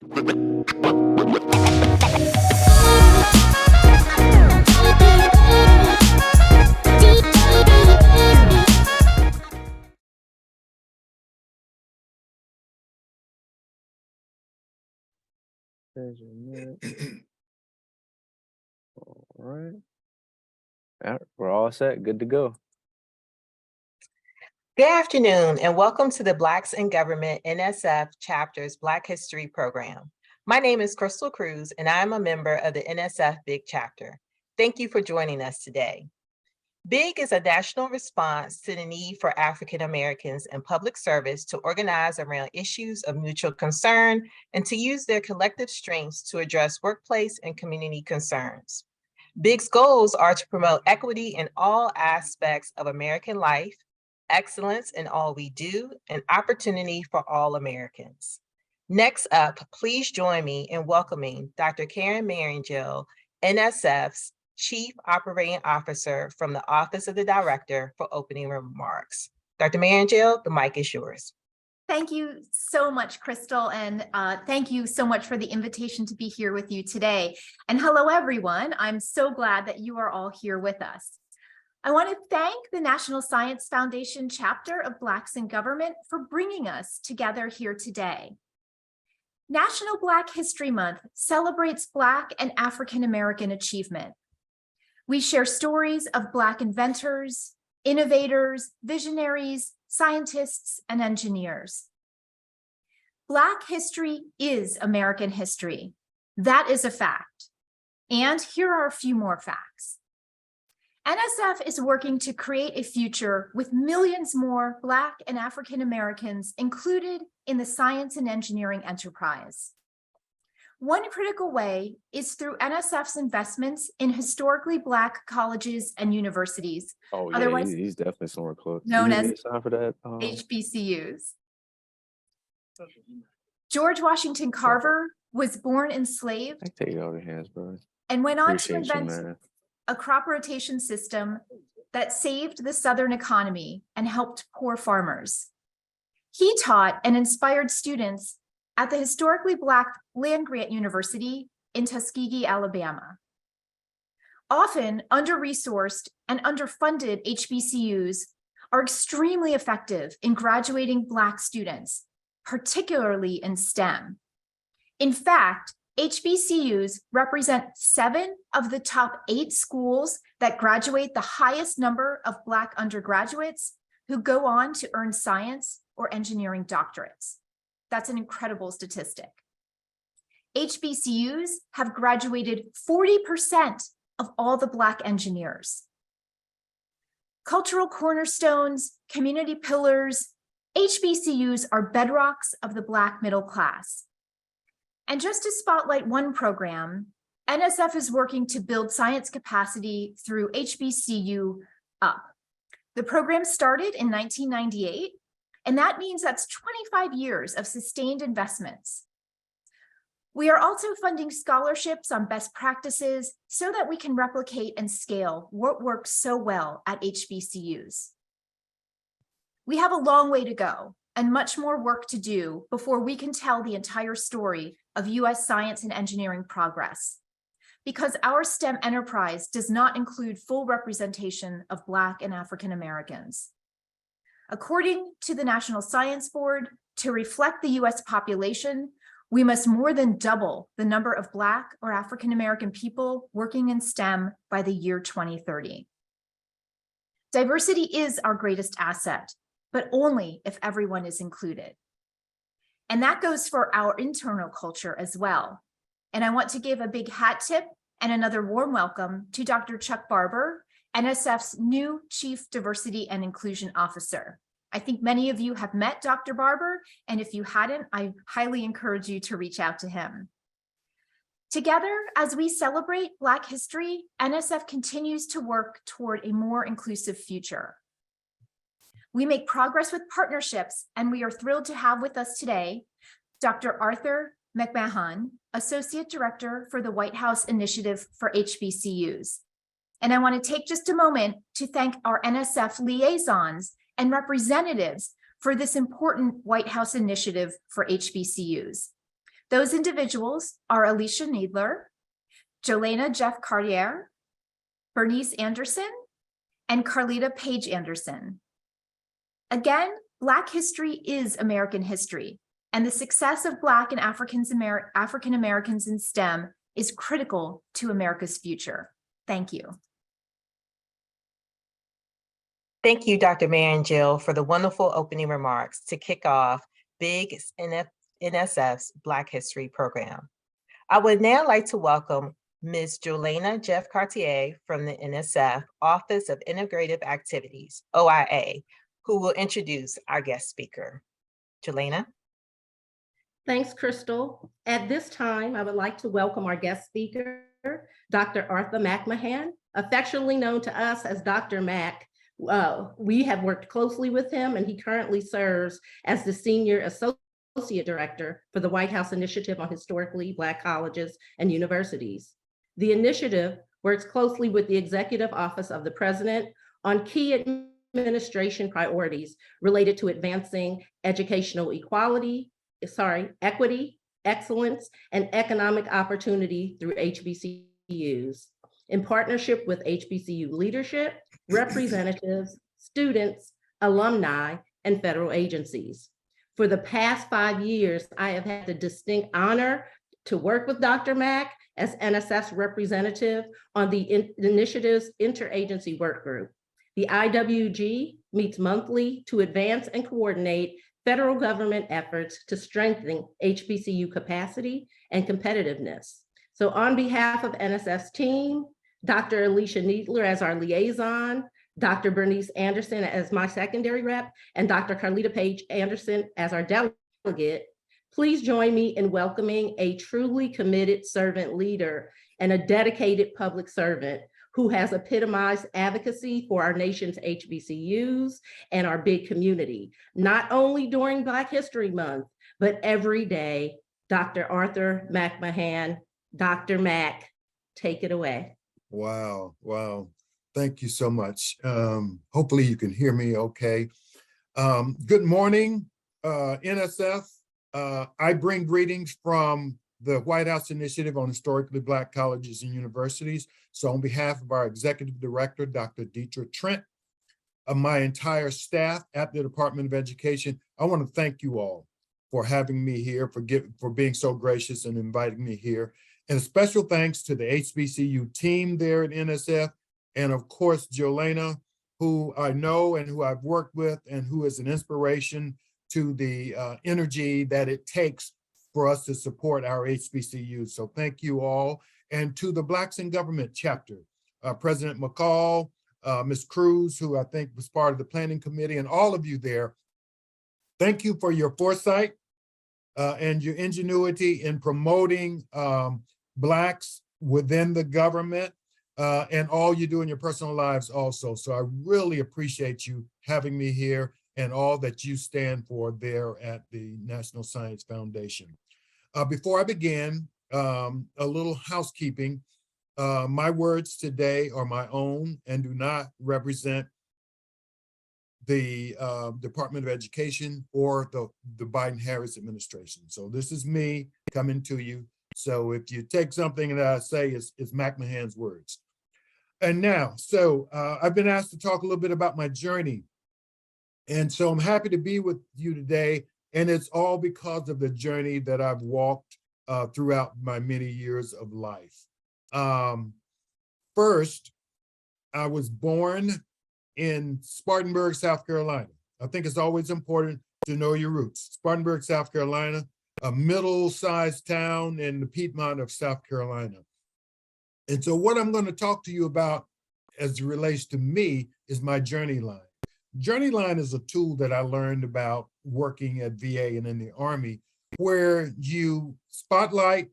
Measurement. All right. All right. We're all set. Good to go. Good afternoon, and welcome to the Blacks in Government NSF Chapter's Black History Program. My name is Crystal Cruz, and I am a member of the NSF Big Chapter. Thank you for joining us today. BIG is a national response to the need for African Americans in public service to organize around issues of mutual concern and to use their collective strengths to address workplace and community concerns. BIG's goals are to promote equity in all aspects of American life, excellence in all we do, and opportunity for all Americans. Next up, please join me in welcoming Dr. Karen Marangel, NSF's Chief Operating Officer from the Office of the Director, for opening remarks. Dr. Marangel, the mic is yours. Thank you so much, Crystal, and thank you so much for the invitation to be here with you today. And hello, everyone. I'm so glad that you are all here with us. I want to thank the National Science Foundation chapter of Blacks in Government for bringing us together here today. National Black History Month celebrates Black and African American achievement. We share stories of Black inventors, innovators, visionaries, scientists, and engineers. Black history is American history. That is a fact. And here are a few more facts. NSF is working to create a future with millions more Black and African Americans included in the science and engineering enterprise. One critical way is through NSF's investments in historically Black colleges and universities. Oh, yeah, otherwise he's definitely somewhere close. known You need as me to sign for that. HBCUs. George Washington Carver was born enslaved I take it out of your hands, bro. and went on to Appreciate you, invent man. a crop rotation system that saved the Southern economy and helped poor farmers. He taught and inspired students at the historically Black land-grant university in Tuskegee, Alabama. Often under-resourced and underfunded HBCUs are extremely effective in graduating Black students, particularly in STEM. In fact, HBCUs represent 7 of the top 8 schools that graduate the highest number of Black undergraduates who go on to earn science or engineering doctorates. That's an incredible statistic. HBCUs have graduated 40% of all the Black engineers. Cultural cornerstones, community pillars, HBCUs are bedrocks of the Black middle class. And just to spotlight one program, NSF is working to build science capacity through HBCU Up. The program started in 1998, and that means that's 25 years of sustained investments. We are also funding scholarships on best practices so that we can replicate and scale what works so well at HBCUs. We have a long way to go and much more work to do before we can tell the entire story of US science and engineering progress, because our STEM enterprise does not include full representation of Black and African Americans. According to the National Science Board, to reflect the US population, we must more than double the number of Black or African American people working in STEM by the year 2030. Diversity is our greatest asset, but only if everyone is included. And that goes for our internal culture as well. And I want to give a big hat tip and another warm welcome to Dr. Chuck Barber, NSF's new Chief Diversity and Inclusion Officer. I think many of you have met Dr. Barber, and if you hadn't, I highly encourage you to reach out to him. Together, as we celebrate Black history, NSF continues to work toward a more inclusive future. We make progress with partnerships, and we are thrilled to have with us today Dr. Arthur McMahon, Associate Director for the White House Initiative for HBCUs. And I want to take just a moment to thank our NSF liaisons and representatives for this important White House initiative for HBCUs. Those individuals are Alicia Needler, Jolena Jeff Cartier, Bernice Anderson, and Carlita Page Anderson. Again, Black history is American history, and the success of Black and African Americans in STEM is critical to America's future. Thank you. Thank you, Dr. Marion Jill, for the wonderful opening remarks to kick off BIG NSF's Black History Program. I would now like to welcome Ms. Jolena Jeff Cartier from the NSF Office of Integrative Activities, OIA, who will introduce our guest speaker. Jolena. Thanks, Crystal. At this time, I would like to welcome our guest speaker, Dr. Arthur McMahan, affectionately known to us as Dr. Mac. We have worked closely with him, and he currently serves as the Senior Associate Director for the White House Initiative on Historically Black Colleges and Universities. The initiative works closely with the Executive Office of the President on key administration priorities related to advancing educational equity, excellence, and economic opportunity through HBCUs. In partnership with HBCU leadership, representatives, students, alumni, and federal agencies. For the past 5 years, I have had the distinct honor to work with Dr. Mack as NSF's representative on the initiative's interagency work group. The IWG meets monthly to advance and coordinate federal government efforts to strengthen HBCU capacity and competitiveness. So on behalf of NSF's team, Dr. Alicia Needler as our liaison, Dr. Bernice Anderson as my secondary rep, and Dr. Carlita Page Anderson as our delegate, please join me in welcoming a truly committed servant leader and a dedicated public servant who has epitomized advocacy for our nation's HBCUs and our big community, not only during Black History Month, but every day. Dr. Arthur McMahan. Dr. Mack, take it away. Wow. Thank you so much. Hopefully you can hear me okay. Good morning, NSF. I bring greetings from the White House Initiative on Historically Black Colleges and Universities. So on behalf of our Executive Director, Dr. Dietrich Trent, of my entire staff at the Department of Education, I want to thank you all for having me here, for being so gracious and inviting me here. And a special thanks to the HBCU team there at NSF, and of course, Jolena, who I know and who I've worked with and who is an inspiration to the energy that it takes for us to support our HBCUs. So thank you all. And to the Blacks in Government chapter, President McCall, Ms. Cruz, who I think was part of the planning committee, and all of you there, thank you for your foresight and your ingenuity in promoting Blacks within the government and all you do in your personal lives also. So I really appreciate you having me here and all that you stand for there at the National Science Foundation. Before I begin, a little housekeeping. My words today are my own and do not represent the Department of Education or the Biden-Harris administration. So this is me coming to you. So if you take something that I say, it's McMahan's words. And now, so I've been asked to talk a little bit about my journey. And so I'm happy to be with you today. And it's all because of the journey that I've walked throughout my many years of life. First, I was born in Spartanburg, South Carolina. I think it's always important to know your roots. Spartanburg, South Carolina, a middle-sized town in the Piedmont of South Carolina. And so what I'm going to talk to you about as it relates to me is my journey line. Journey line is a tool that I learned about working at VA and in the Army, where you spotlight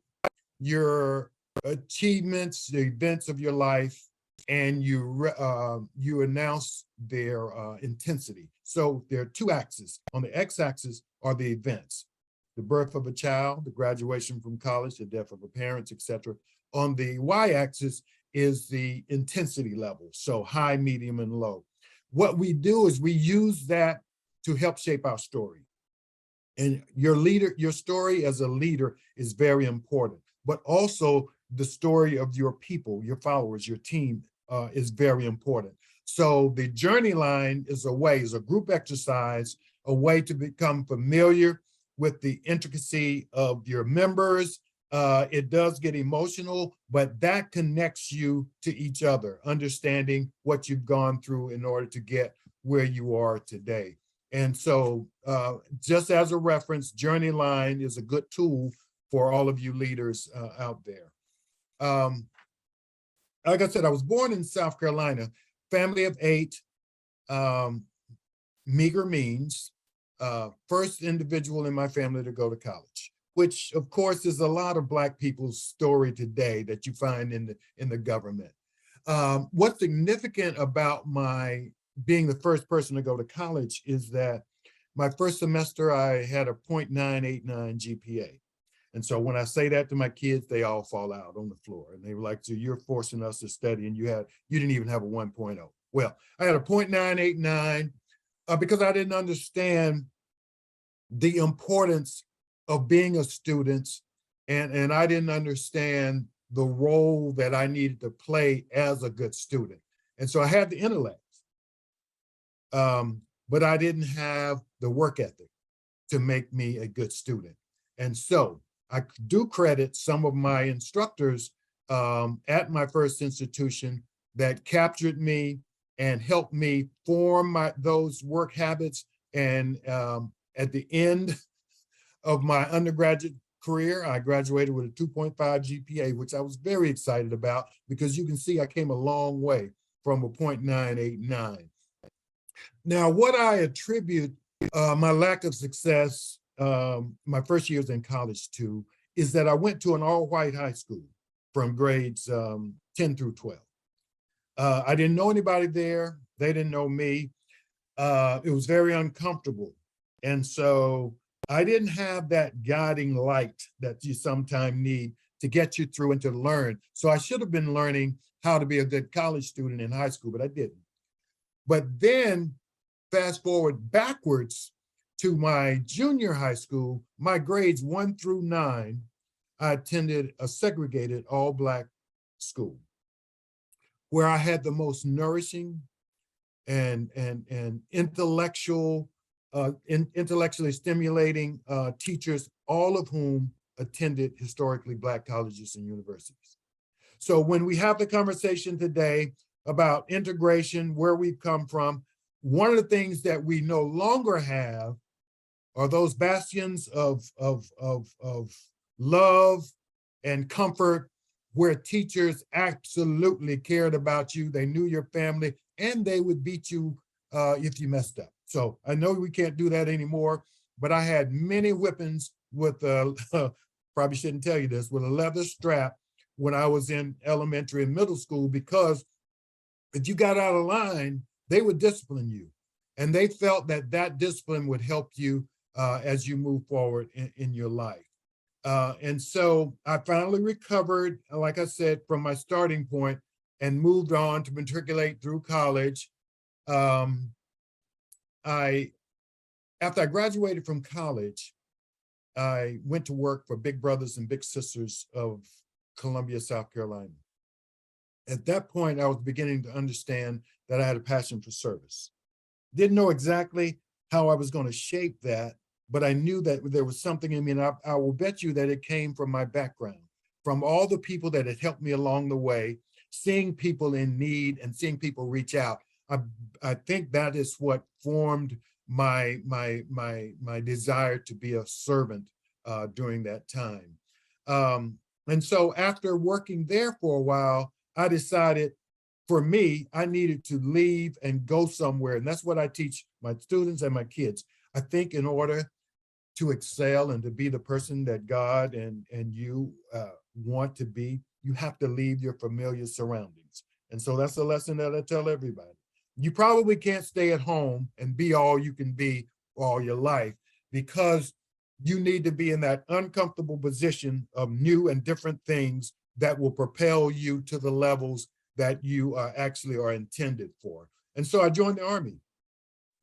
your achievements, the events of your life, and you announce their intensity. So there are two axes. On the x-axis are the events, the birth of a child, the graduation from college, the death of a parent, etc. On the y-axis is the intensity level, so high, medium, and low. What we do is we use that to help shape our story. And your story as a leader is very important, but also the story of your people, your followers, your team is very important. So the journey line is a group exercise, a way to become familiar with the intricacy of your members. It does get emotional, but that connects you to each other, understanding what you've gone through in order to get where you are today. And so just as a reference, Journey Line is a good tool for all of you leaders out there. Like I said, I was born in South Carolina, family of 8, meager means, first individual in my family to go to college, which of course is a lot of Black people's story today that you find in the government. What's significant about my being the first person to go to college is that my first semester, I had a 0.989 GPA. And so when I say that to my kids, they all fall out on the floor. And they were like, so you're forcing us to study and you didn't even have a 1.0. Well, I had a 0.989 because I didn't understand the importance of being a student, and I didn't understand the role that I needed to play as a good student. And so I had the intellect, but I didn't have the work ethic to make me a good student. And so I do credit some of my instructors at my first institution that captured me and helped me form those work habits. And at the end of my undergraduate career, I graduated with a 2.5 GPA, which I was very excited about because you can see I came a long way from a 0.989. Now, what I attribute my lack of success my first years in college to is that I went to an all-white high school from grades 10 through 12. I didn't know anybody there. They didn't know me. It was very uncomfortable. And so I didn't have that guiding light that you sometimes need to get you through and to learn. So I should have been learning how to be a good college student in high school, but I didn't. But then fast forward backwards to my junior high school, my grades 1 through 9, I attended a segregated all-Black school where I had the most nourishing and intellectually stimulating teachers, all of whom attended historically Black colleges and universities. So when we have the conversation today about integration, where we've come from, one of the things that we no longer have are those bastions of love and comfort where teachers absolutely cared about you. They knew your family and they would beat you if you messed up. So I know we can't do that anymore, but I had many whippings with, probably shouldn't tell you this, with a leather strap when I was in elementary and middle school, because if you got out of line, they would discipline you. And they felt that that discipline would help you as you move forward in your life. And so I finally recovered, like I said, from my starting point and moved on to matriculate through college. After I graduated from college, I went to work for Big Brothers and Big Sisters of Columbia, South Carolina. At that point, I was beginning to understand that I had a passion for service. Didn't know exactly how I was going to shape that, but I knew that there was something in me, and I will bet you that it came from my background, from all the people that had helped me along the way, seeing people in need and seeing people reach out. I think that is what formed my desire to be a servant during that time. And so after working there for a while, I decided for me, I needed to leave and go somewhere. And that's what I teach my students and my kids. I think in order to excel and to be the person that God and you want to be, you have to leave your familiar surroundings. And so that's a lesson that I tell everybody. You probably can't stay at home and be all you can be all your life, because you need to be in that uncomfortable position of new and different things that will propel you to the levels that you actually are intended for. And so I joined the Army.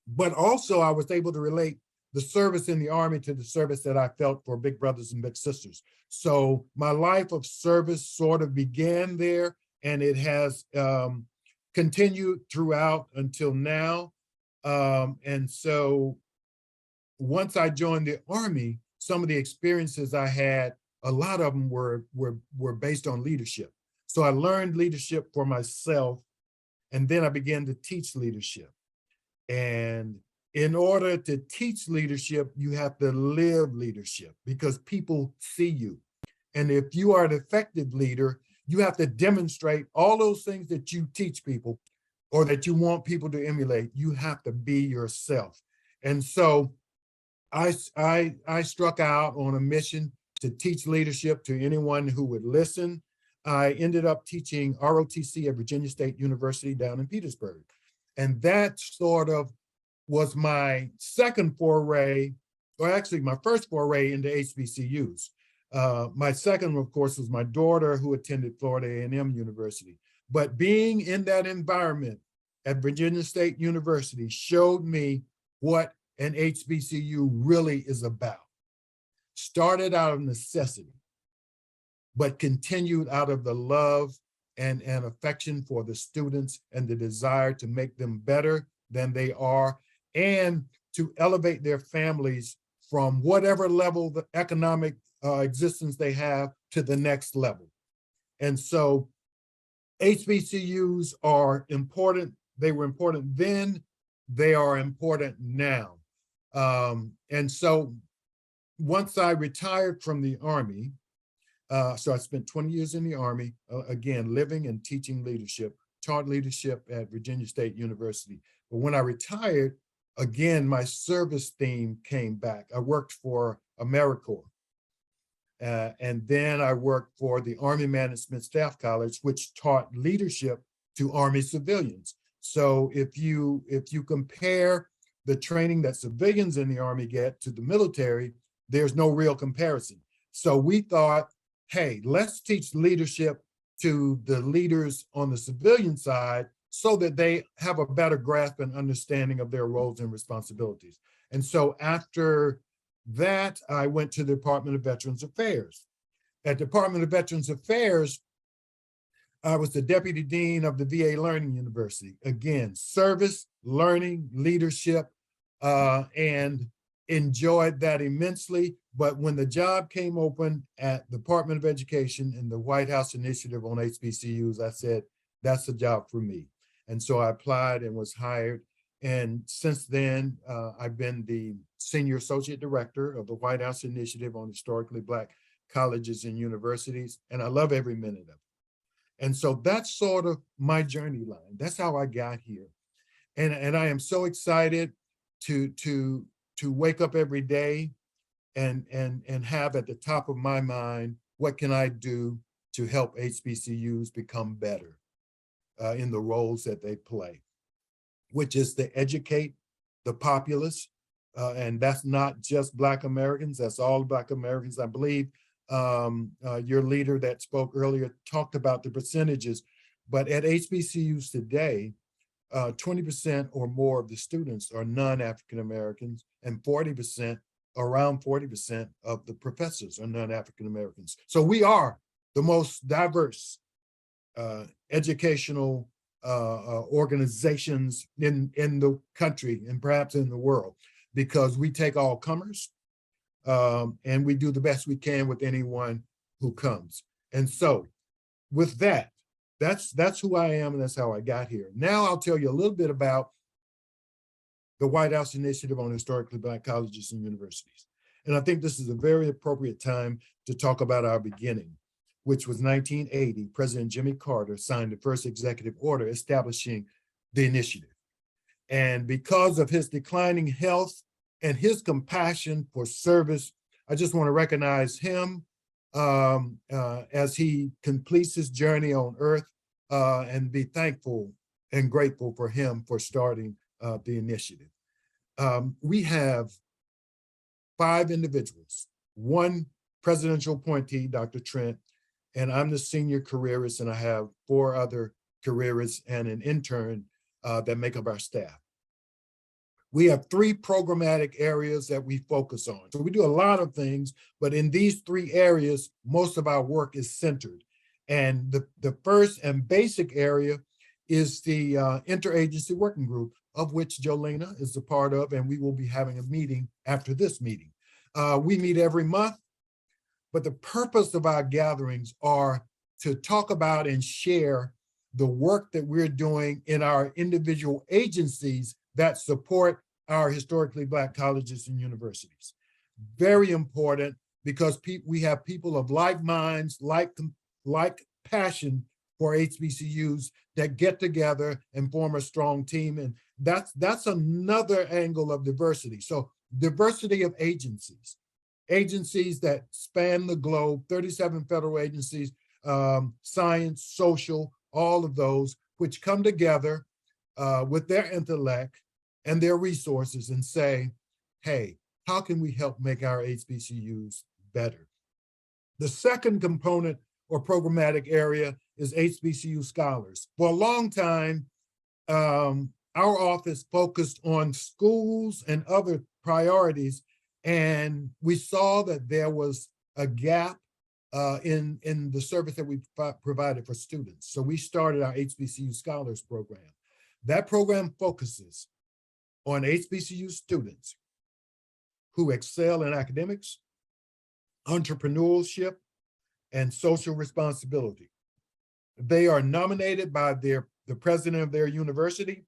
But also I was able to relate the service in the Army to the service that I felt for big brothers and big sisters. So my life of service sort of began there, and it has continued throughout until now. And so once I joined the Army, some of the experiences I had, a lot of them were based on leadership. So I learned leadership for myself, and then I began to teach leadership. And in order to teach leadership, you have to live leadership because people see you. And if you are an effective leader, you have to demonstrate all those things that you teach people or that you want people to emulate. You have to be yourself. And so I struck out on a mission to teach leadership to anyone who would listen. I ended up teaching ROTC at Virginia State University down in Petersburg. And that sort of was my second foray, or actually my first foray into HBCUs. My second, of course, was my daughter who attended Florida A&M University. But being in that environment at Virginia State University showed me what an HBCU really is about. Started out of necessity, but continued out of the love and affection for the students and the desire to make them better than they are and to elevate their families from whatever level of economic existence they have to the next level. And so HBCUs are important. They were important then, they are important now. And so once I retired from the Army, so I spent 20 years in the Army, again, living and teaching leadership, taught leadership at Virginia State University. But when I retired, again, my service theme came back. I worked for AmeriCorps. And then I worked for the Army Management Staff College, which taught leadership to Army civilians. So if you compare the training that civilians in the Army get to the military, there's no real comparison. So we thought, hey, let's teach leadership to the leaders on the civilian side so that they have a better grasp and understanding of their roles and responsibilities. And so after that, I went to the Department of Veterans Affairs. At Department of Veterans Affairs, I was the Deputy Dean of the VA Learning University. Again, service, learning, leadership, and enjoyed that immensely. But when the job came open at the Department of Education and the White House Initiative on HBCUs, I said, that's the job for me. And so I applied and was hired. And since then, I've been the Senior Associate Director of the White House Initiative on Historically Black Colleges and Universities. And I love every minute of it. And so that's sort of my journey line. That's how I got here. And I am so excited to wake up every day and have at the top of my mind, what can I do to help HBCUs become better in the roles that they play, which is to educate the populace. And that's not just Black Americans, that's all Black Americans. I believe your leader that spoke earlier talked about the percentages, but at HBCUs today, 20% or more of the students are non-African Americans, and around 40% of the professors are non-African Americans. So we are the most diverse educational organizations in the country and perhaps in the world, because we take all comers and we do the best we can with anyone who comes. And so with that, that's who I am and that's how I got here. Now I'll tell you a little bit about the White House Initiative on Historically Black Colleges and Universities. And I think this is a very appropriate time to talk about our beginning, which was 1980. President Jimmy Carter signed the first executive order establishing the initiative. And because of his declining health and his compassion for service, I just want to recognize him as he completes his journey on earth and be thankful and grateful for him for starting the initiative. We have 5 individuals, 1 presidential appointee, Dr. Trent, and I'm the senior careerist, and I have 4 other careerists and an intern that make up our staff. We have three programmatic areas that we focus on. So we do a lot of things, but in these three areas, most of our work is centered. And the first and basic area is the interagency working group, of which Jolena is a part of, and we will be having a meeting after this meeting. We meet every month, but the purpose of our gatherings are to talk about and share the work that we're doing in our individual agencies that support our historically Black colleges and universities. Very important, because we have people of like minds, like passion for HBCUs that get together and form a strong team. And that's another angle of diversity. So diversity of agencies that span the globe, 37 federal agencies, science, social, all of those, which come together with their intellect and their resources and say, hey, how can we help make our HBCUs better? The second component or programmatic area is HBCU scholars. For a long time, our office focused on schools and other priorities, and we saw that there was a gap in the service that we provided for students. So we started our HBCU Scholars Program. That program focuses on HBCU students who excel in academics, entrepreneurship, and social responsibility. They are nominated by the president of their university,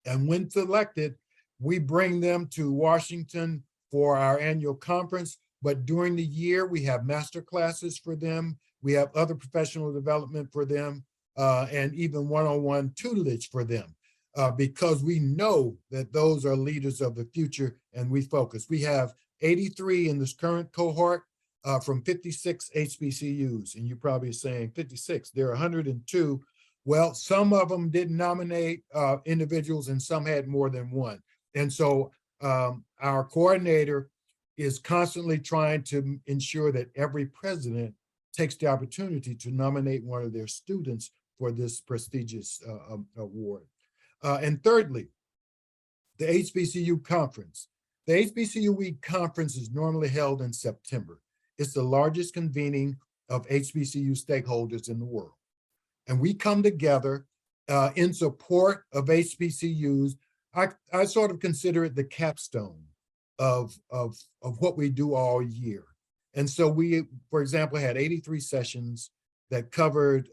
and when selected, we bring them to Washington for our annual conference. But during the year, we have master classes for them. We have other professional development for them, and even one-on-one tutelage for them, because we know that those are leaders of the future, and we focus. We have 83 in this current cohort from 56 HBCUs, and you're probably saying 56, there are 102. Well, some of them didn't nominate individuals, and some had more than one. And so our coordinator is constantly trying to ensure that every president takes the opportunity to nominate one of their students for this prestigious award. And thirdly, the HBCU conference. The HBCU Week conference is normally held in September. It's the largest convening of HBCU stakeholders in the world. And we come together in support of HBCUs. I sort of consider it the capstone of what we do all year. And so we, for example, had 83 sessions that covered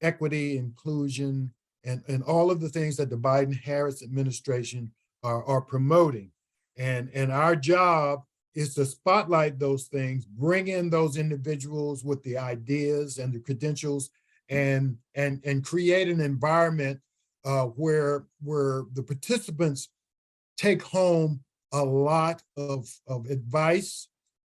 equity, inclusion, and all of the things that the Biden-Harris administration are promoting. And our job is to spotlight those things, bring in those individuals with the ideas and the credentials, and create an environment where the participants take home a lot of advice,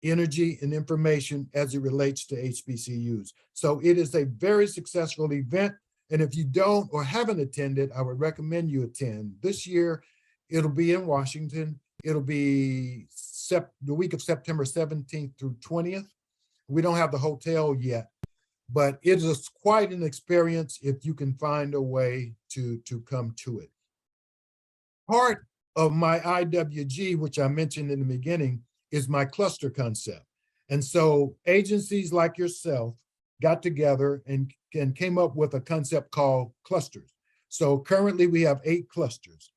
energy, and information as it relates to HBCUs. So it is a very successful event. And if you don't or haven't attended, I would recommend you attend. This year, it'll be in Washington. It'll be the week of September 17th through 20th. We don't have the hotel yet, but it is quite an experience if you can find a way to come to it. Part of my IWG, which I mentioned in the beginning, is my cluster concept. And so agencies like yourself got together and came up with a concept called clusters. So currently we have 8 clusters.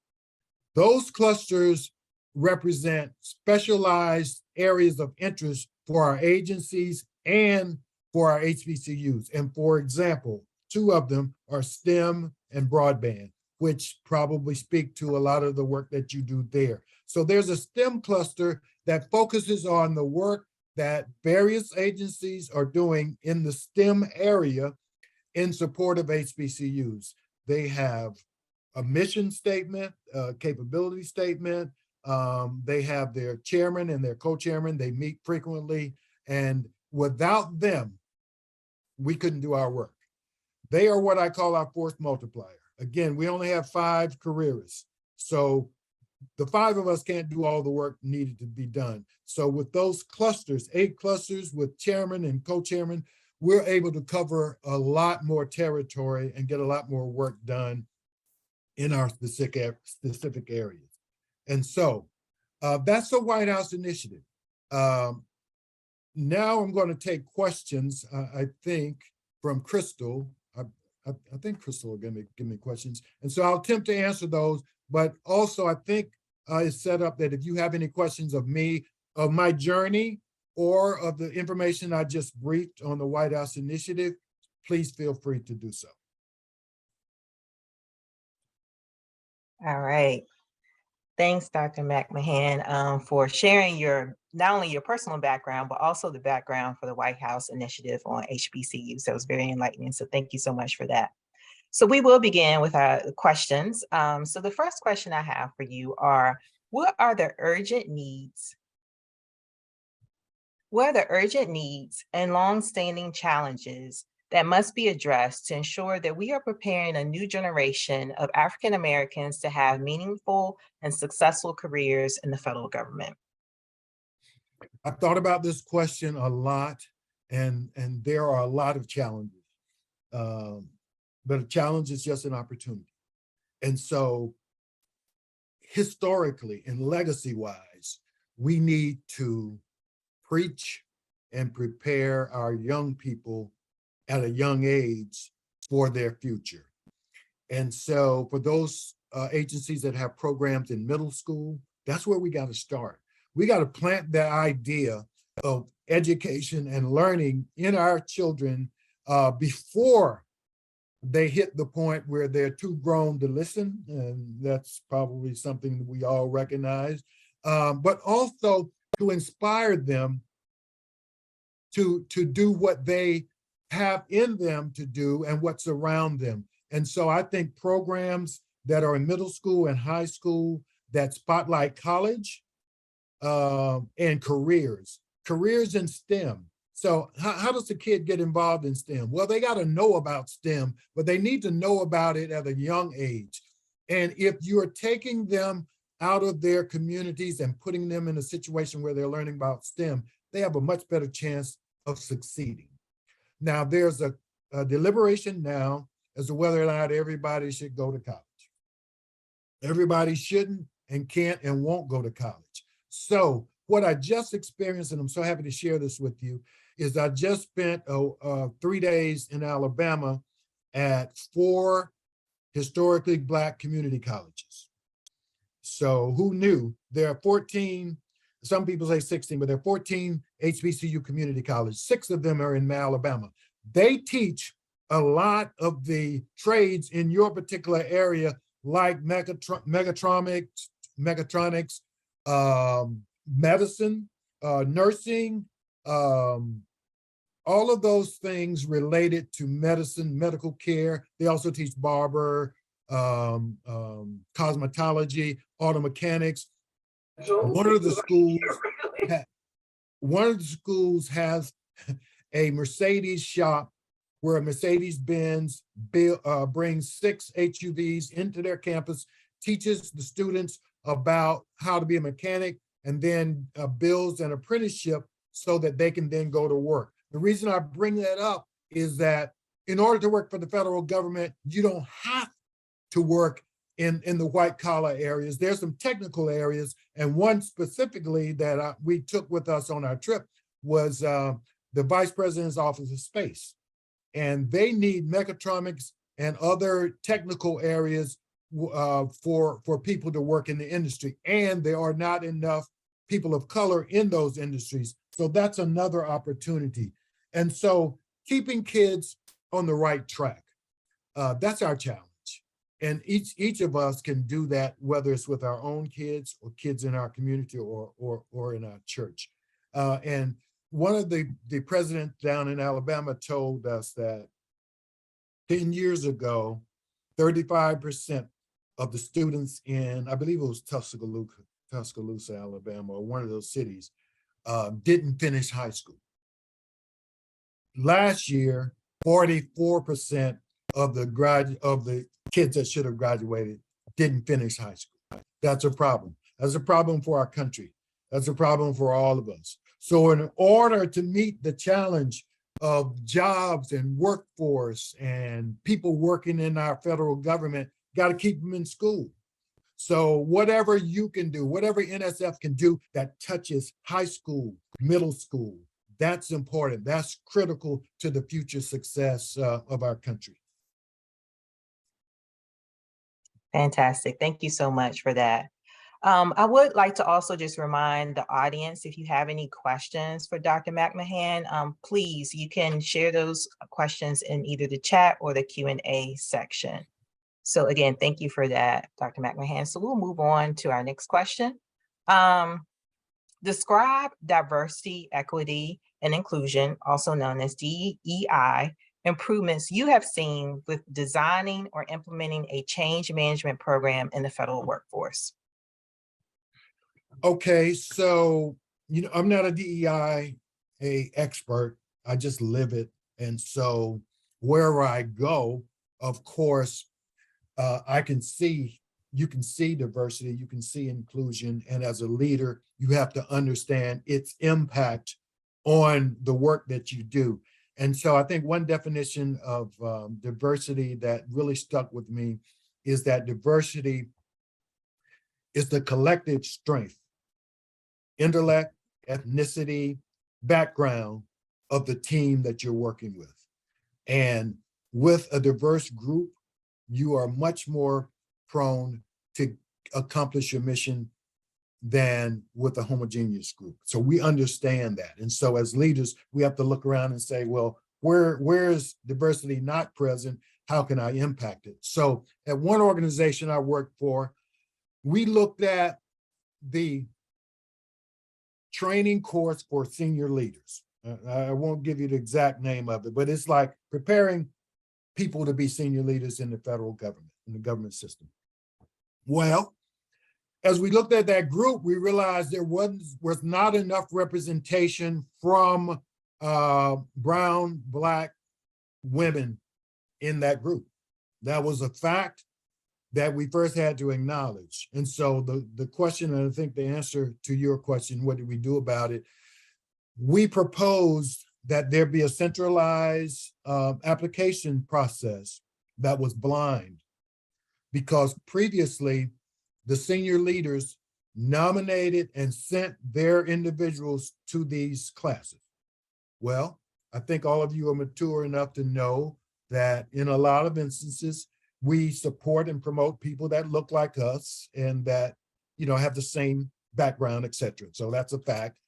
Those clusters represent specialized areas of interest for our agencies and for our HBCUs. And for example, 2 of them are STEM and broadband, which probably speak to a lot of the work that you do there. So there's a STEM cluster that focuses on the work that various agencies are doing in the STEM area in support of HBCUs. They have a mission statement, a capability statement. They have their chairman and their co-chairman. They meet frequently. And without them, we couldn't do our work. They are what I call our force multiplier. Again, we only have 5 careerists. So the 5 of us can't do all the work needed to be done. So with those clusters, 8 clusters with chairman and co-chairman, we're able to cover a lot more territory and get a lot more work done in our specific areas. And so that's the White House initiative. Now I'm going to take questions, I think, from Crystal. I think Crystal will give me questions. And so I'll attempt to answer those, but also I think it's set up that if you have any questions of me, of my journey, or of the information I just briefed on the White House initiative, please feel free to do so. All right. Thanks, Dr. McMahon, for sharing not only your personal background, but also the background for the White House initiative on HBCUs. So it was very enlightening. So thank you so much for that. So we will begin with our questions. So the first question I have for you are, what are the urgent needs? What are the urgent needs and longstanding challenges that must be addressed to ensure that we are preparing a new generation of African Americans to have meaningful and successful careers in the federal government? I've thought about this question a lot, and there are a lot of challenges. But a challenge is just an opportunity. And so historically and legacy-wise, we need to preach and prepare our young people at a young age for their future. And so for those agencies that have programs in middle school, that's where we got to start. We got to plant that idea of education and learning in our children before they hit the point where they're too grown to listen. And that's probably something that we all recognize, but also to inspire them to do what they have in them to do and what's around them. And so I think programs that are in middle school and high school that spotlight college and careers in STEM. So how does a kid get involved in STEM? Well, they got to know about STEM, but they need to know about it at a young age. And if you're taking them out of their communities and putting them in a situation where they're learning about STEM, they have a much better chance of succeeding. Now, there's a deliberation now as to whether or not everybody should go to college. Everybody shouldn't and can't and won't go to college. So what I just experienced, and I'm so happy to share this with you, is I just spent 3 days in Alabama at 4 historically Black community colleges. So who knew? There are 14, some people say 16, but there are 14 HBCU community colleges. 6 of them are in Alabama. They teach a lot of the trades in your particular area, like mechatronics, medicine, nursing, all of those things related to medicine, medical care. They also teach barber, cosmetology, auto mechanics. One of the schools has a Mercedes shop where a Mercedes-Benz brings 6 HUVs into their campus, teaches the students about how to be a mechanic, and then builds an apprenticeship so that they can then go to work. The reason I bring that up is that in order to work for the federal government, you don't have to work in the white collar areas. There's some technical areas, and one specifically that we took with us on our trip was the Vice President's Office of Space. And they need mechatronics and other technical areas for people to work in the industry. And there are not enough people of color in those industries. So that's another opportunity. And so keeping kids on the right track, that's our challenge. And each of us can do that, whether it's with our own kids or kids in our community or in our church. And one of the presidents down in Alabama told us that 10 years ago, 35% of the students in, I believe it was Tuscaloosa, Alabama, or one of those cities, didn't finish high school. Last year, 44% of the kids that should have graduated didn't finish high school. That's a problem. That's a problem for our country. That's a problem for all of us. So in order to meet the challenge of jobs and workforce and people working in our federal government, got to keep them in school. So whatever you can do, whatever NSF can do that touches high school, middle school, that's important. That's critical to the future success of our country. Fantastic. Thank you so much for that. I would like to also just remind the audience, if you have any questions for Dr. McMahan, please, you can share those questions in either the chat or the Q&A section. So again, thank you for that, Dr. McMahan. So we'll move on to our next question. Describe diversity, equity, and inclusion, also known as DEI, improvements you have seen with designing or implementing a change management program in the federal workforce. Okay, so, I'm not a DEI expert. I just live it. And so wherever I go, of course, you can see diversity, you can see inclusion. And as a leader, you have to understand its impact on the work that you do. And so I think one definition of diversity that really stuck with me is that diversity is the collective strength, intellect, ethnicity, background of the team that you're working with. And with a diverse group, you are much more prone to accomplish your mission than with a homogeneous group. So we understand that. And so as leaders, we have to look around and say, well, where is diversity not present? How can I impact it? So at one organization I worked for, we looked at the training course for senior leaders. I won't give you the exact name of it, but it's like preparing people to be senior leaders in the federal government, in the government system. Well, as we looked at that group, we realized there was not enough representation from brown, Black women in that group. That was a fact that we first had to acknowledge. And so the question, and I think the answer to your question, what did we do about it? We proposed that there be a centralized application process that was blind, because previously the senior leaders nominated and sent their individuals to these classes. Well, I think all of you are mature enough to know that in a lot of instances, we support and promote people that look like us and that, have the same background, et cetera. So that's a fact.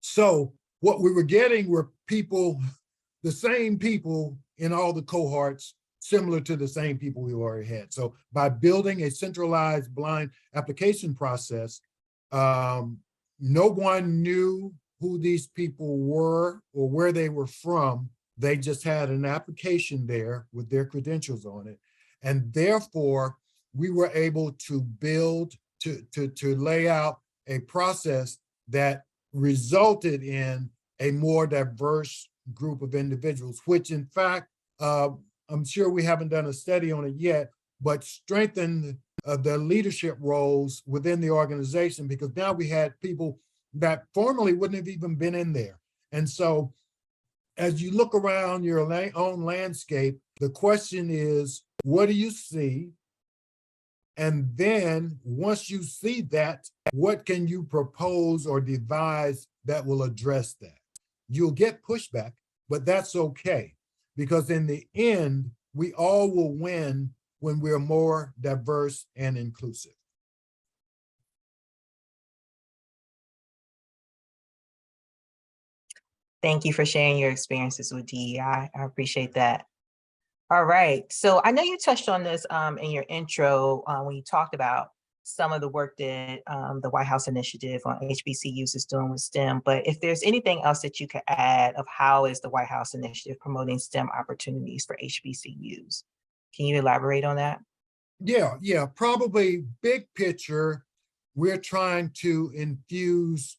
So what we were getting were people, the same people in all the cohorts, similar to the same people we already had. So by building a centralized blind application process, no one knew who these people were or where they were from. They just had an application there with their credentials on it. And therefore, we were able to build, to lay out a process that resulted in a more diverse group of individuals, which in fact, I'm sure we haven't done a study on it yet, but strengthened the leadership roles within the organization, because now we had people that formerly wouldn't have even been in there. And so as you look around your own landscape, the question is, what do you see? And then once you see that, what can you propose or devise that will address that? You'll get pushback, but that's okay, because in the end, we all will win when we're more diverse and inclusive. Thank you for sharing your experiences with DEI. I appreciate that. All right, so I know you touched on this in your intro when you talked about some of the work that the White House Initiative on HBCUs is doing with STEM, but if there's anything else that you could add of how is the White House Initiative promoting STEM opportunities for HBCUs? Can you elaborate on that? Yeah, probably big picture, we're trying to infuse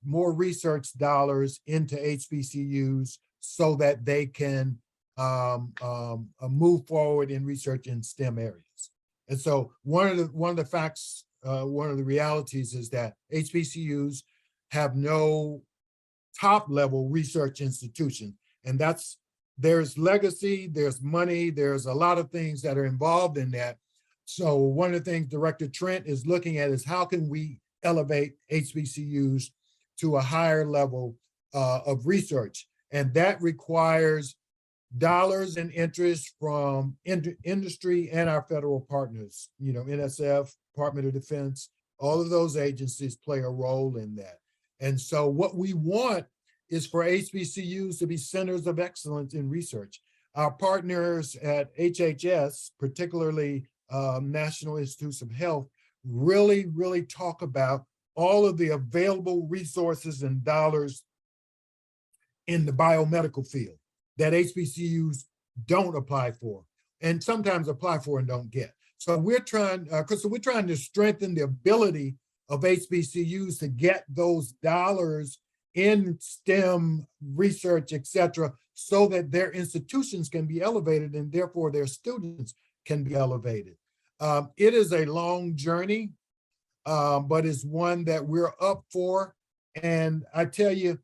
more research dollars into HBCUs so that they can move forward in research in STEM areas. And so one of the facts, one of the realities is that HBCUs have no top level research institution. And there's legacy, there's money, there's a lot of things that are involved in that. So one of the things Director Trent is looking at is how can we elevate HBCUs to a higher level of research? And that requires dollars and interest from industry and our federal partners, you know, NSF, Department of Defense, all of those agencies play a role in that. And so what we want is for HBCUs to be centers of excellence in research. Our partners at HHS, particularly National Institutes of Health, really talk about all of the available resources and dollars in the biomedical field that HBCUs don't apply for, and sometimes apply for and don't get. So we're trying, Crystal, we're trying to strengthen the ability of HBCUs to get those dollars in STEM research, et cetera, so that their institutions can be elevated and therefore their students can be elevated. It is a long journey, but it's one that we're up for. And I tell you,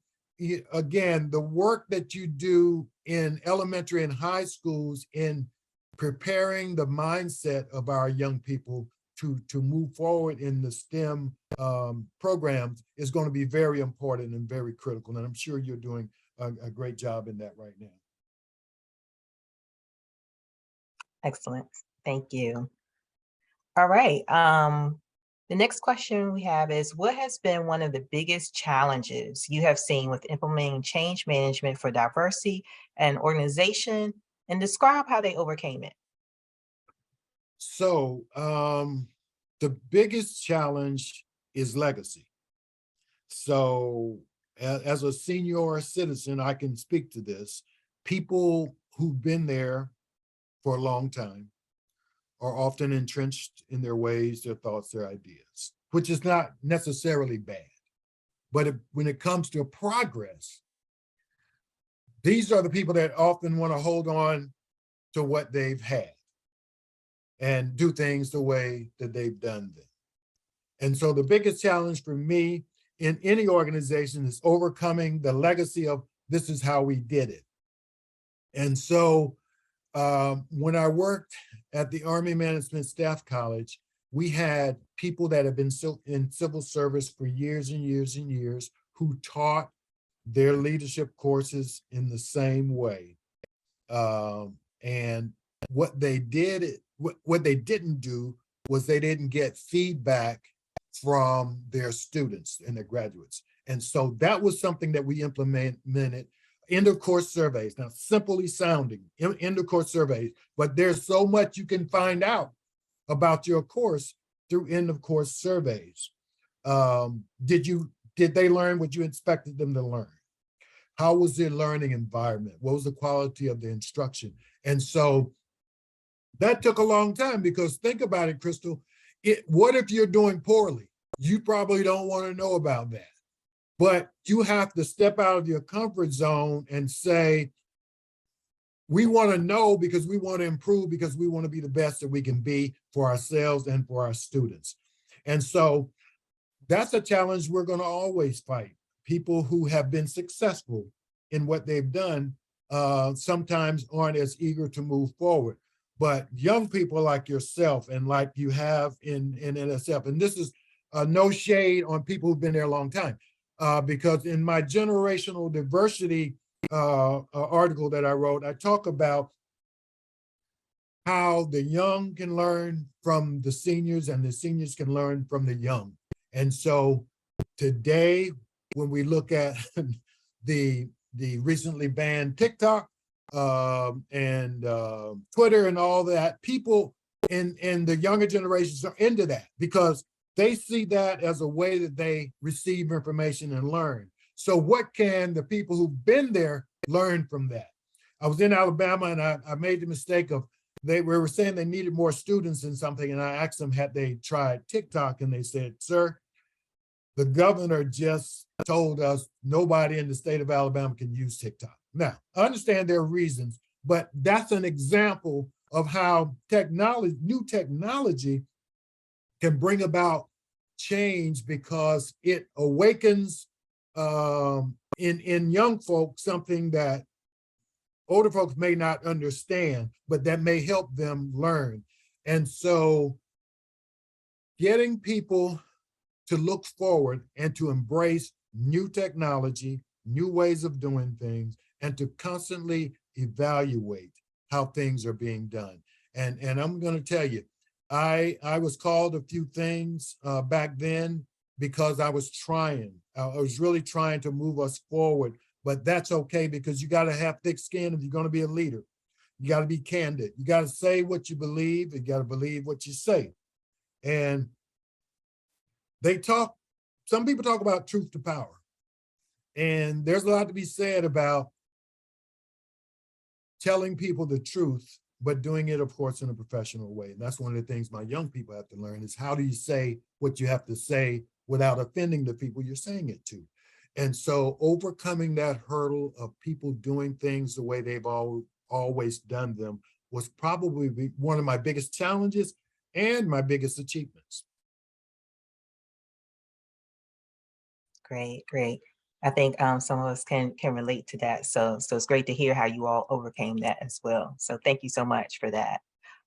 again, the work that you do in elementary and high schools in preparing the mindset of our young people to move forward in the STEM programs is going to be very important and very critical. And I'm sure you're doing a great job in that right now. Excellent. Thank you. All right. The next question we have is, what has been one of the biggest challenges you have seen with implementing change management for diversity and organization, and describe how they overcame it? So the biggest challenge is legacy. So as a senior citizen, I can speak to this. People who've been there for a long time are often entrenched in their ways, their thoughts, their ideas, which is not necessarily bad. But when it comes to progress, these are the people that often want to hold on to what they've had and do things the way that they've done them. And so the biggest challenge for me in any organization is overcoming the legacy of this is how we did it. And so when I worked at the Army Management Staff College, we had people that have been in civil service for years and years and years who taught their leadership courses in the same way. And what they didn't do was they didn't get feedback from their students and their graduates. And so that was something that we implemented. End of course surveys. Now, simply sounding end of course surveys, but there's so much you can find out about your course through end of course surveys. Did they learn what you expected them to learn? How was their learning environment? What was the quality of the instruction? And so that took a long time, because think about it, Crystal. What if you're doing poorly? You probably don't want to know about that. But you have to step out of your comfort zone and say, we want to know because we want to improve, because we want to be the best that we can be for ourselves and for our students. And so that's a challenge we're going to always fight. People who have been successful in what they've done sometimes aren't as eager to move forward. But young people like yourself and like you have in NSF, and this is no shade on people who've been there a long time, because in my generational diversity article that I wrote, I talk about how the young can learn from the seniors and the seniors can learn from the young. And so today, when we look at the recently banned TikTok and Twitter and all that, people in the younger generations are into that because they see that as a way that they receive information and learn. So what can the people who've been there learn from that? I was in Alabama and I made the mistake of, they were saying they needed more students in something, and I asked them, had they tried TikTok? And they said, sir, the governor just told us nobody in the state of Alabama can use TikTok. Now, I understand there are reasons, but that's an example of how technology, new technology, can bring about change, because it awakens in young folks something that older folks may not understand, but that may help them learn. And so getting people to look forward and to embrace new technology, new ways of doing things, and to constantly evaluate how things are being done. And I'm going to tell you, I was called a few things back then because I was trying. I was really trying to move us forward, but that's okay because you got to have thick skin if you're going to be a leader. You got to be candid. You got to say what you believe. You got to believe what you say. And some people talk about truth to power. And there's a lot to be said about telling people the truth, but doing it, of course, in a professional way. And that's one of the things my young people have to learn is how do you say what you have to say without offending the people you're saying it to? And so overcoming that hurdle of people doing things the way they've always done them was probably one of my biggest challenges and my biggest achievements. Great, great. I think some of us can relate to that. So it's great to hear how you all overcame that as well. So thank you so much for that.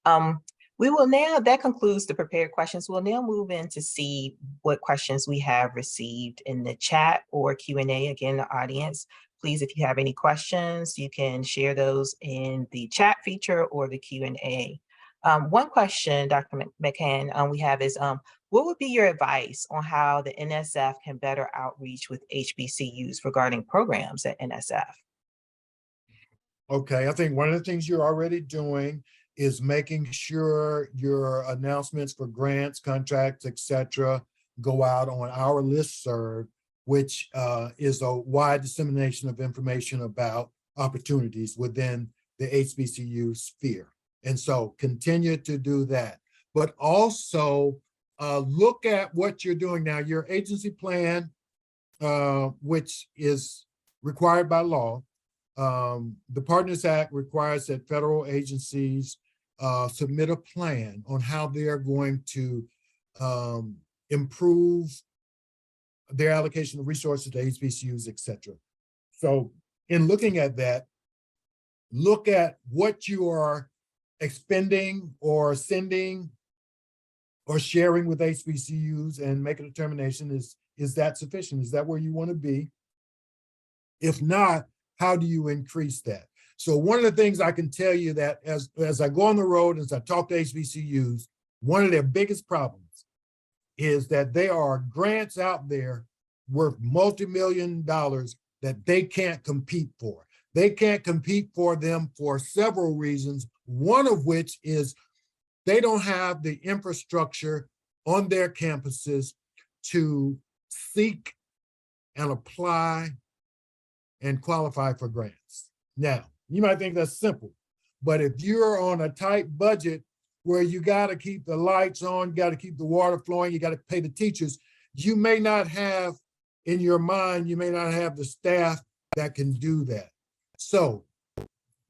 That concludes the prepared questions. We'll now move in to see what questions we have received in the chat or Q&A. Again, the audience, please, if you have any questions, you can share those in the chat feature or the Q&A. One question, Dr. McCann, we have is, what would be your advice on how the NSF can better outreach with HBCUs regarding programs at NSF? Okay, I think one of the things you're already doing is making sure your announcements for grants, contracts, etc., go out on our listserv, which is a wide dissemination of information about opportunities within the HBCU sphere. And so continue to do that, but also look at what you're doing now. Your agency plan, which is required by law, the Partners Act requires that federal agencies submit a plan on how they are going to improve their allocation of resources to HBCUs, et cetera. So in looking at that, look at what you are expending or sending or sharing with HBCUs and make a determination, is that sufficient? Is that where you want to be? If not, how do you increase that? So one of the things I can tell you that as I go on the road, as I talk to HBCUs, one of their biggest problems is that there are grants out there worth multi-million dollars that they can't compete for. They can't compete for them for several reasons, one of which is they don't have the infrastructure on their campuses to seek and apply and qualify for grants. Now, you might think that's simple, but if you're on a tight budget where you got to keep the lights on, you got to keep the water flowing, you got to pay the teachers, you may not have in your mind, you may not have the staff that can do that. So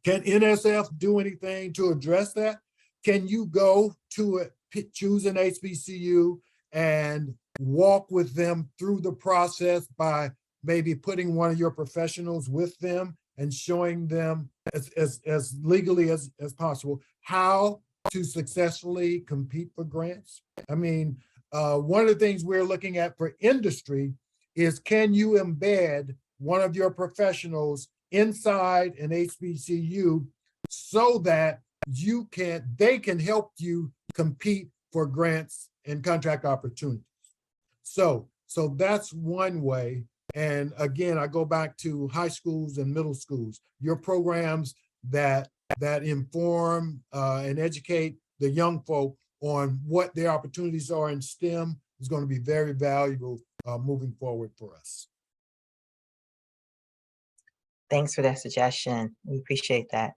can NSF do anything to address that? Can you go to choose an HBCU and walk with them through the process by maybe putting one of your professionals with them and showing them as legally as possible how to successfully compete for grants? I mean, one of the things we're looking at for industry is, can you embed one of your professionals inside an HBCU so that they can help you compete for grants and contract opportunities? So that's one way. And again, I go back to high schools and middle schools. Your programs that inform and educate the young folk on what their opportunities are in STEM is going to be very valuable moving forward for us. Thanks for that suggestion. We appreciate that.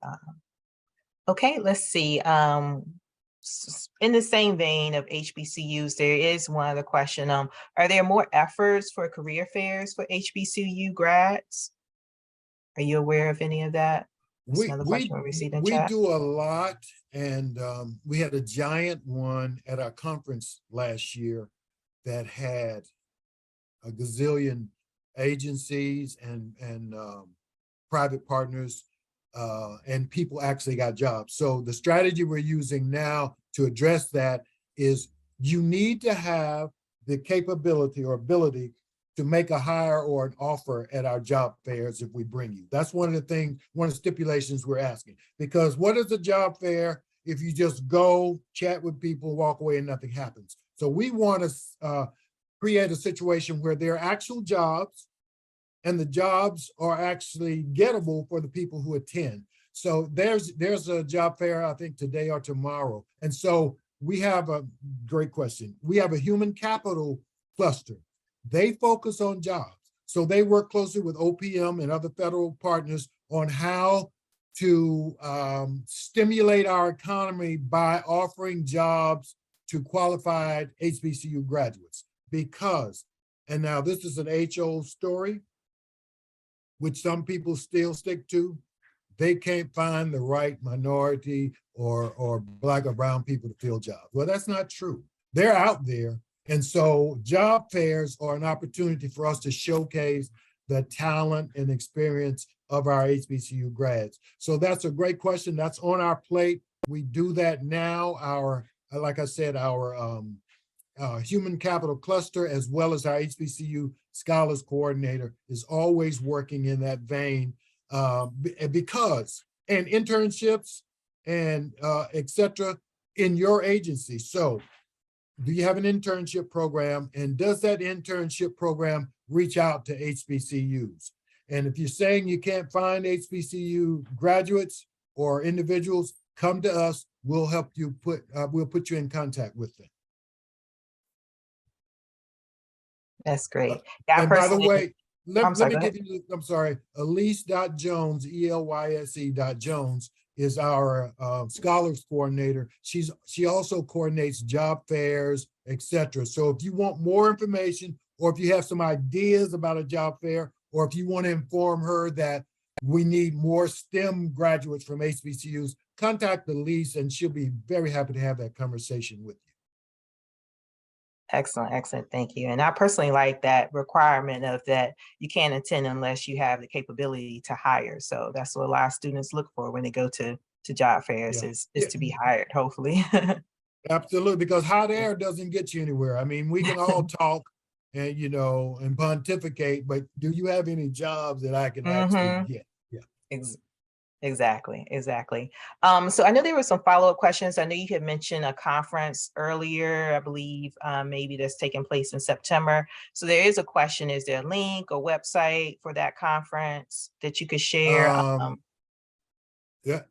Okay, let's see. In the same vein of HBCUs, there is one other question. Are there more efforts for career fairs for HBCU grads? Are you aware of any of that? We do a lot, and we had a giant one at our conference last year that had a gazillion agencies and private partners, and people actually got jobs. So the strategy we're using now to address that is you need to have the capability or ability to make a hire or an offer at our job fairs if we bring you. That's one of the things, one of the stipulations we're asking. Because what is a job fair if you just go chat with people, walk away and nothing happens? So we want to create a situation where there are actual jobs and the jobs are actually gettable for the people who attend. So there's a job fair, I think today or tomorrow. And so we have a great question. We have a human capital cluster. They focus on jobs. So they work closely with OPM and other federal partners on how to stimulate our economy by offering jobs to qualified HBCU graduates. Because, and now this is an age-old story, which some people still stick to, they can't find the right minority or Black or brown people to fill jobs. Well, that's not true. They're out there. And so job fairs are an opportunity for us to showcase the talent and experience of our HBCU grads. So that's a great question. That's on our plate. We do that now. Our, like I said, our human capital cluster, as well as our HBCU scholars coordinator, is always working in that vein because, and internships and et cetera in your agency. So do you have an internship program, and does that internship program reach out to HBCUs? And if you're saying you can't find HBCU graduates or individuals, come to us. We'll help you we'll put you in contact with them. That's great. Yeah, And by the way, I'm let me give you, I'm sorry, Elise.Jones, ELYSE.Jones is our scholars coordinator. She also coordinates job fairs, etc. So if you want more information, or if you have some ideas about a job fair, or if you want to inform her that we need more STEM graduates from HBCUs, contact Elise and she'll be very happy to have that conversation with you. Excellent, excellent. Thank you. And I personally like that requirement of that you can't attend unless you have the capability to hire. So that's what a lot of students look for when they go to job fairs is to be hired, hopefully. Absolutely, because hot air doesn't get you anywhere. I mean, we can all talk and, you know, and pontificate, but do you have any jobs that I can actually get? Yeah. Exactly. So I know there were some follow-up questions. I know you had mentioned a conference earlier, I believe, maybe that's taking place in September. So there is a question, is there a link or website for that conference that you could share? Yeah,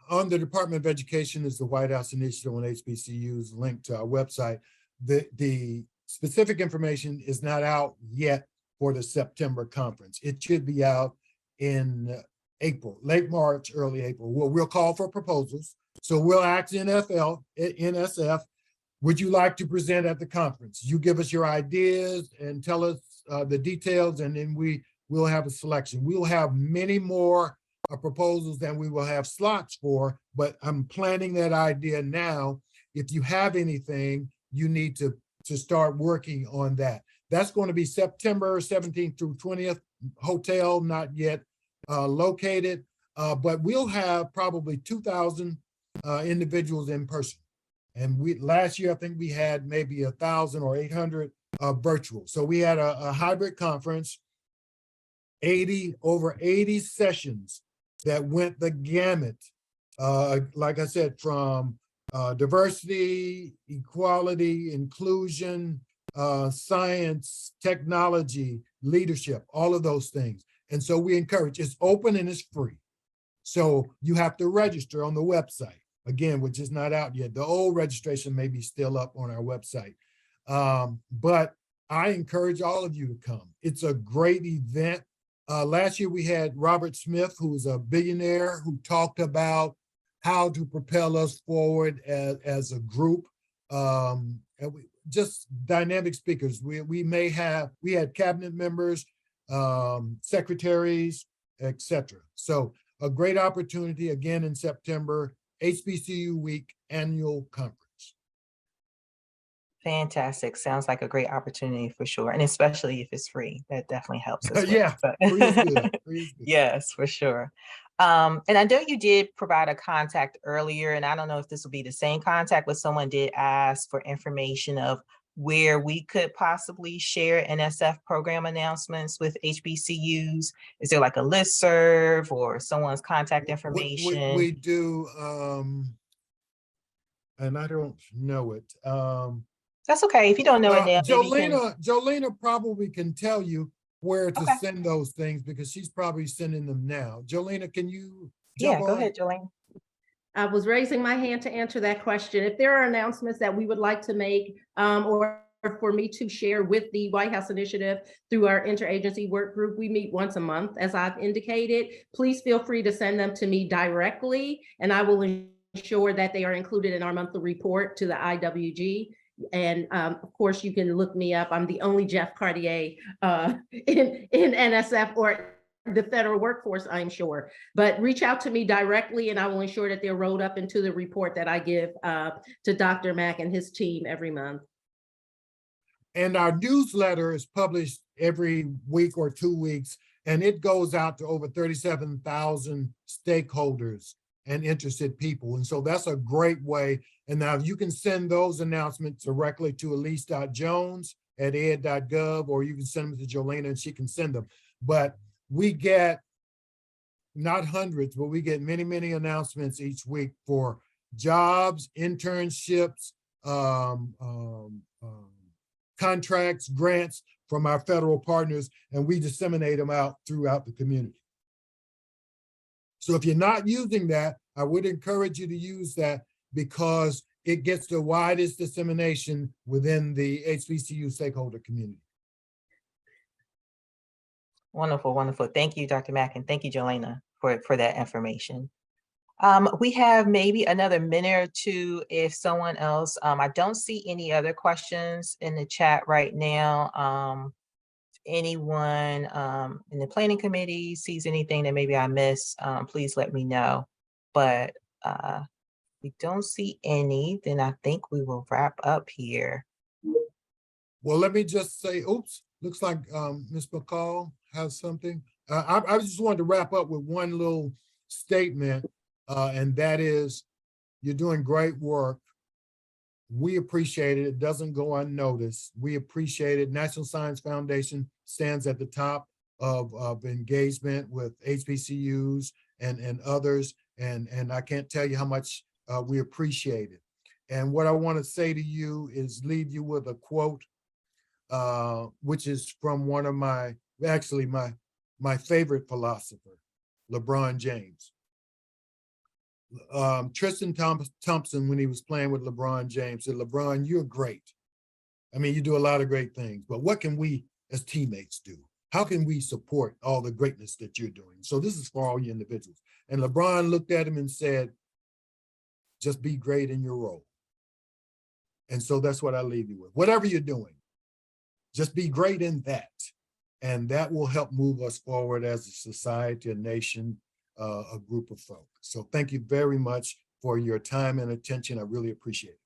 on the Department of Education is the White House Initiative on HBCUs link to our website. The specific information is not out yet for the September conference. It should be out in April, late March, early April. We'll call for proposals. So we'll ask NSF, would you like to present at the conference? You give us your ideas and tell us the details, and then we'll have a selection. We'll have many more proposals than we will have slots for, but I'm planning that idea now. If you have anything, you need to start working on that. That's going to be September 17th through 20th, hotel not yet located, but we'll have probably 2,000 individuals in person. And last year, I think we had maybe 1,000 or 800 virtual. So we had a hybrid conference, over 80 sessions that went the gamut. Like I said, from diversity, equality, inclusion, science, technology, leadership, all of those things. And so we encourage, it's open and it's free. So you have to register on the website, again, which is not out yet. The old registration may be still up on our website. But I encourage all of you to come. It's a great event. Last year we had Robert Smith, who is a billionaire, who talked about how to propel us forward as a group. And just dynamic speakers. We had cabinet members, secretaries, etc. So a great opportunity again in September, HBCU Week annual conference. Fantastic. Sounds like a great opportunity for sure. And especially if it's free, that definitely helps us. Yeah, free is good. Free is good. Yes, for sure. And I know you did provide a contact earlier, and I don't know if this will be the same contact, but someone did ask for information of where we could possibly share NSF program announcements with HBCUs. Is there like a listserv or someone's contact information? We do, and I don't know it. That's okay. If you don't know it now, maybe you can- Jolena probably can tell you where to Okay. send those things because she's probably sending them now. Jolena, can you? Yeah, jump go on? ahead, Jolene. I was raising my hand to answer that question. If there are announcements that we would like to make, or for me to share with the White House Initiative through our interagency work group, we meet once a month, as I've indicated. Please feel free to send them to me directly, and I will ensure that they are included in our monthly report to the IWG. And of course, you can look me up. I'm the only Jeff Cartier in NSF or the federal workforce, I'm sure. But reach out to me directly and I will ensure that they're rolled up into the report that I give to Dr. Mack and his team every month. And our newsletter is published every week or 2 weeks, and it goes out to over 37,000 stakeholders and interested people. And so that's a great way. And now you can send those announcements directly to elise.jones@ed.gov, or you can send them to Jolena and she can send them. But we get not hundreds, but we get many, many announcements each week for jobs, internships, contracts, grants from our federal partners, and we disseminate them out throughout the community. So if you're not using that, I would encourage you to use that because it gets the widest dissemination within the HBCU stakeholder community. Wonderful, wonderful. Thank you, Dr. Mack, and thank you, Jolena, for that information. We have maybe another minute or two if someone else, I don't see any other questions in the chat right now. Anyone in the planning committee sees anything that maybe I missed, please let me know. But we don't see any, then I think we will wrap up here. Well, let me just say, oops, looks like Ms. McCall has something. I just wanted to wrap up with one little statement, and that is, you're doing great work. We appreciate it. It doesn't go unnoticed. We appreciate it. National Science Foundation stands at the top of engagement with HBCUs and others. And I can't tell you how much we appreciate it. And what I want to say to you is leave you with a quote, which is from one of my favorite philosopher, LeBron James. Tristan Thompson, when he was playing with LeBron James, said, LeBron, you're great. I mean, you do a lot of great things, but what can we as teammates do? How can we support all the greatness that you're doing? So this is for all you individuals. And LeBron looked at him and said, just be great in your role. And so that's what I leave you with. Whatever you're doing, just be great in that. And that will help move us forward as a society, a nation, a group of folks. So thank you very much for your time and attention. I really appreciate it.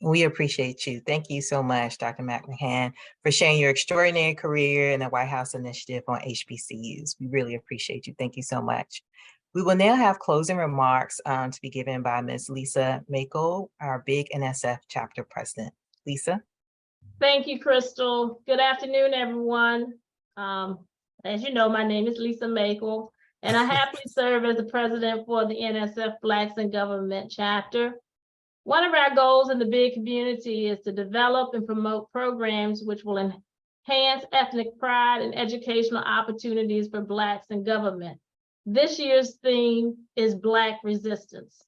We appreciate you. Thank you so much, Dr. McMahon, for sharing your extraordinary career in the White House Initiative on HBCUs. We really appreciate you. Thank you so much. We will now have closing remarks to be given by Ms. Lisa Makel, our Big NSF chapter president. Lisa. Thank you, Crystal. Good afternoon, everyone. As you know, my name is Lisa Makel, and I happily serve as the president for the NSF Blacks in Government chapter. One of our goals in the big community is to develop and promote programs which will enhance ethnic pride and educational opportunities for Blacks in government. This year's theme is Black Resistance.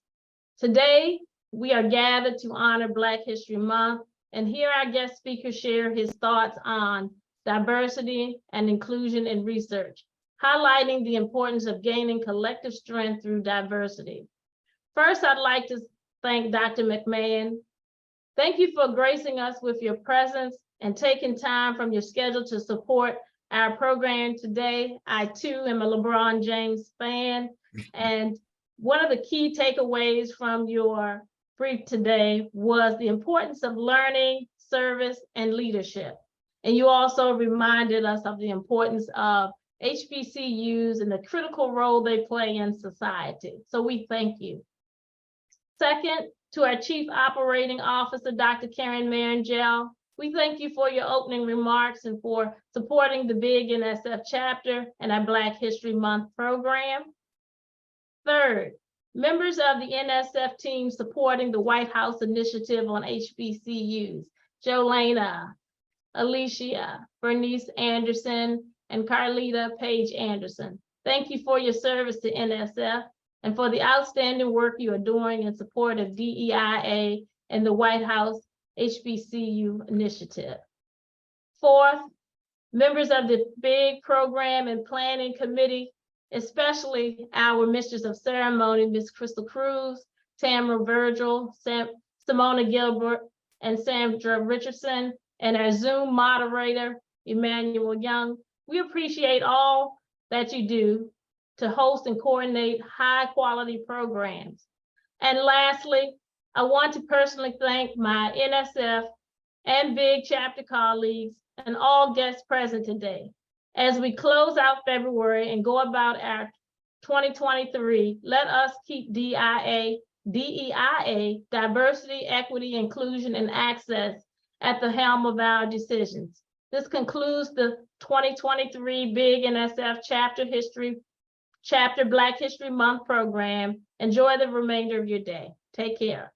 Today, we are gathered to honor Black History Month and hear our guest speaker share his thoughts on diversity and inclusion in research, highlighting the importance of gaining collective strength through diversity. First, I'd like to thank Dr. McMahon. Thank you for gracing us with your presence and taking time from your schedule to support our program today. I too am a LeBron James fan. And one of the key takeaways from your brief today was the importance of learning, service, and leadership. And you also reminded us of the importance of HBCUs and the critical role they play in society. So we thank you. Second, to our Chief Operating Officer, Dr. Karen Marangel, we thank you for your opening remarks and for supporting the Big NSF chapter and our Black History Month program. Third, members of the NSF team supporting the White House initiative on HBCUs, Jolena, Alicia, Bernice Anderson, and Carlita Page Anderson. Thank you for your service to NSF and for the outstanding work you are doing in support of DEIA and the White House HBCU initiative. Fourth, members of the Big Program and Planning Committee, especially our Mistress of Ceremony, Ms. Crystal Cruz, Tamara Virgil, Simona Gilbert, and Sandra Richardson, and our Zoom moderator, Emmanuel Young. We appreciate all that you do to host and coordinate high-quality programs. And lastly, I want to personally thank my NSF and Big Chapter colleagues and all guests present today. As we close out February and go about our 2023, let us keep DEIA, diversity, equity, inclusion, and access at the helm of our decisions. This concludes the 2023 Big NSF Chapter Black History Month program. Enjoy the remainder of your day. Take care.